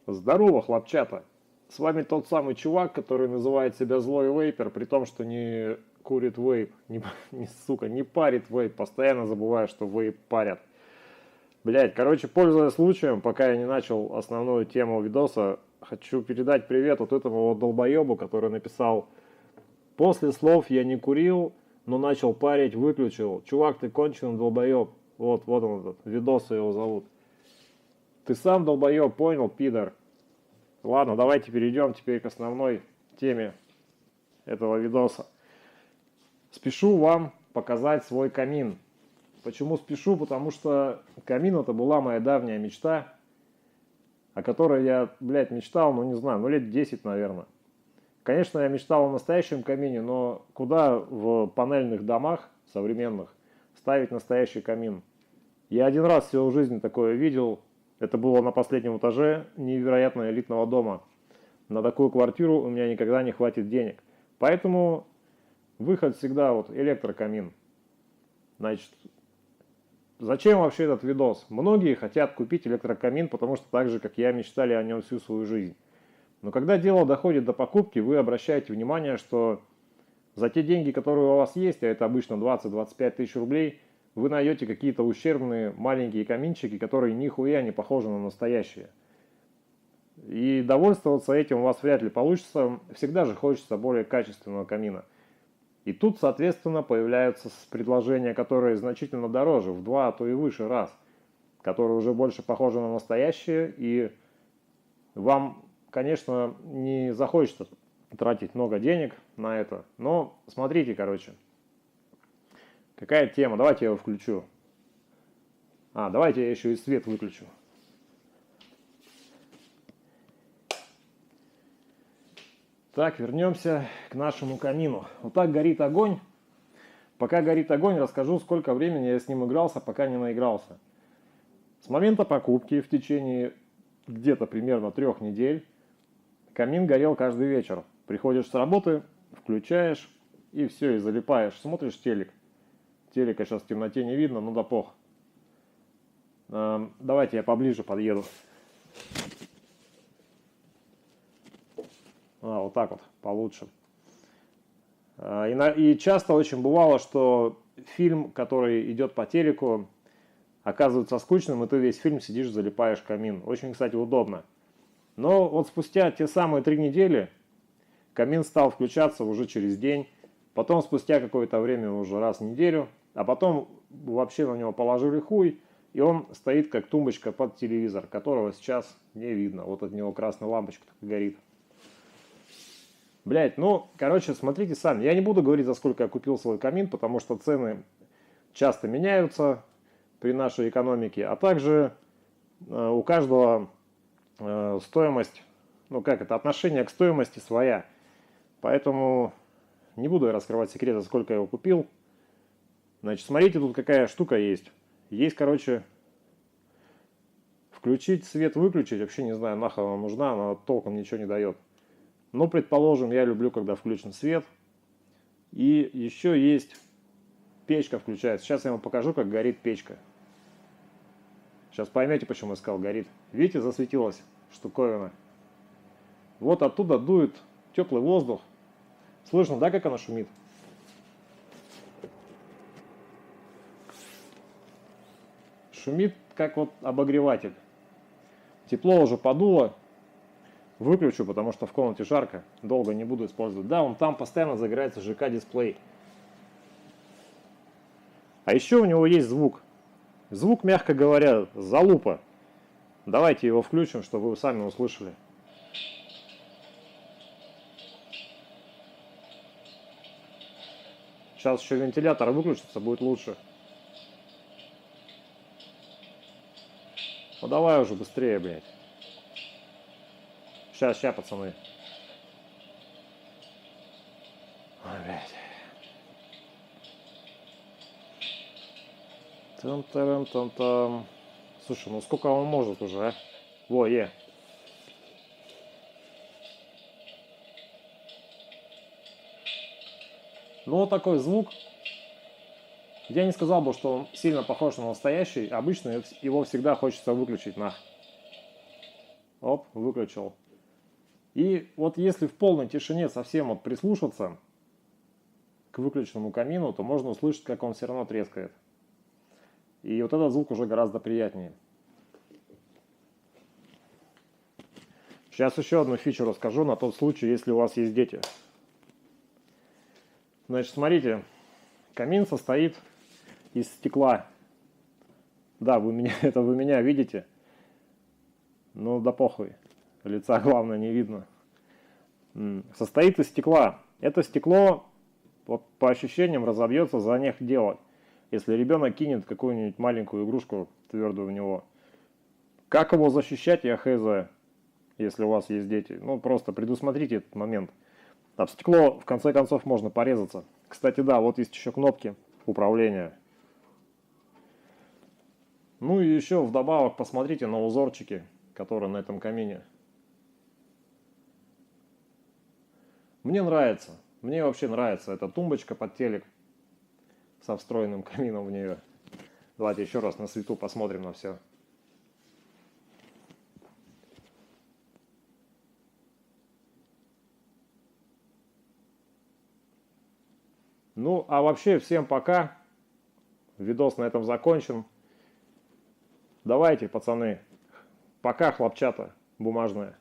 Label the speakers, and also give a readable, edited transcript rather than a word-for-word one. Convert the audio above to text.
Speaker 1: Здорово, хлопчата! С вами тот самый чувак, который называет себя злой вейпер, при том, что не курит вейп, сука, не парит вейп, постоянно забываю, что вейп парят. Блять, короче, пользуясь случаем, пока я не начал основную тему видоса, хочу передать привет вот этому вот долбоебу, который написал: после слов я не курил, но начал парить, выключил. Чувак, ты конченый долбоеб. Вот он этот, видос его зовут. Ты сам долбоеб, понял, пидор? Ладно, давайте перейдем теперь к основной теме этого видоса. Спешу вам показать свой камин. Почему спешу? Потому что камин — это была моя давняя мечта, о которой я, блядь, мечтал, ну не знаю, ну лет 10, наверное. Конечно, я мечтал о настоящем камине, но куда в панельных домах современных ставить настоящий камин? Я один раз всего в жизни такое видел. Это было на последнем этаже невероятно элитного дома. На такую квартиру у меня никогда не хватит денег. Поэтому выход всегда вот электрокамин. Значит, зачем вообще этот видос? Многие хотят купить электрокамин, потому что так же, как я, мечтали о нем всю свою жизнь. Но когда дело доходит до покупки, вы обращаете внимание, что за те деньги, которые у вас есть, а это обычно 20-25 тысяч рублей, вы найдете какие-то ущербные маленькие каминчики, которые нихуя не похожи на настоящие. И довольствоваться этим у вас вряд ли получится. Всегда же хочется более качественного камина. И тут, соответственно, появляются предложения, которые значительно дороже, в 2, а то и выше раз, которые уже больше похожи на настоящие, и вам, конечно, не захочется тратить много денег на это. Но смотрите, короче. Какая тема? Давайте я его включу. Давайте я еще и свет выключу. Так, вернемся к нашему камину. Вот так горит огонь. Пока горит огонь, расскажу, сколько времени я с ним игрался, пока не наигрался. С момента покупки в течение где-то примерно 3 недель камин горел каждый вечер. Приходишь с работы, включаешь и все, и залипаешь. Смотришь телек. Телека сейчас в темноте не видно, ну да пох. Давайте я поближе подъеду. Вот так вот, получше. И часто очень бывало, что фильм, который идет по телеку, оказывается скучным, и ты весь фильм сидишь, залипаешь в камин. Очень, кстати, удобно. Но вот спустя те самые 3 недели камин стал включаться уже через день. Потом спустя какое-то время уже раз в неделю. А потом вообще на него положили хуй, и он стоит как тумбочка под телевизор, которого сейчас не видно. Вот от него красная лампочка так горит. Блять, ну, короче, смотрите сами. Я не буду говорить, за сколько я купил свой камин, потому что цены часто меняются при нашей экономике. А также у каждого стоимость, отношение к стоимости своя. Поэтому не буду я раскрывать секрет, за сколько я его купил. Значит, смотрите, тут какая штука есть. Есть, короче, включить свет, выключить. Вообще не знаю, нахуй она нужна, она толком ничего не дает. Но, предположим, я люблю, когда включен свет. И еще есть печка включается. Сейчас я вам покажу, как горит печка. Сейчас поймете, почему я сказал горит. Видите, засветилась штуковина. Вот оттуда дует теплый воздух. Слышно, да, как она шумит? Шумит, как вот обогреватель. Тепло уже подуло. Выключу, потому что в комнате жарко. Долго не буду использовать. Да, там постоянно загорается ЖК-дисплей. А еще у него есть звук. Звук, мягко говоря, залупа. Давайте его включим, чтобы вы сами услышали. Сейчас еще вентилятор выключится, будет лучше. Ну давай уже быстрее, блядь. Сейчас, пацаны. Ой, блядь. Там. Слушай, ну сколько он может уже, а? Ну вот такой звук. Я не сказал бы, что он сильно похож на настоящий. Обычно его всегда хочется выключить нахуй. Оп, выключил. И вот если в полной тишине совсем вот прислушаться к выключенному камину, то можно услышать, как он все равно трескает. И вот этот звук уже гораздо приятнее. Сейчас еще одну фичу расскажу на тот случай, если у вас есть дети. Значит, смотрите, камин состоит из стекла. Да, вы меня видите. Ну да похуй. Лица, главное, не видно. Состоит из стекла. Это стекло, вот по ощущениям, разобьется за них дело, если ребенок кинет какую-нибудь маленькую игрушку твердую в него. Как его защищать, я хз, если у вас есть дети. Ну, просто предусмотрите этот момент. Об стекло, в конце концов, можно порезаться. Кстати, да, вот есть еще кнопки управления. Ну и еще вдобавок посмотрите на узорчики, которые на этом камине. Мне нравится. Мне вообще нравится эта тумбочка под телек со встроенным камином в нее. Давайте еще раз на свету посмотрим на все. Ну, а вообще всем пока. Видос на этом закончен. Давайте, пацаны. Пока, хлопчата бумажная.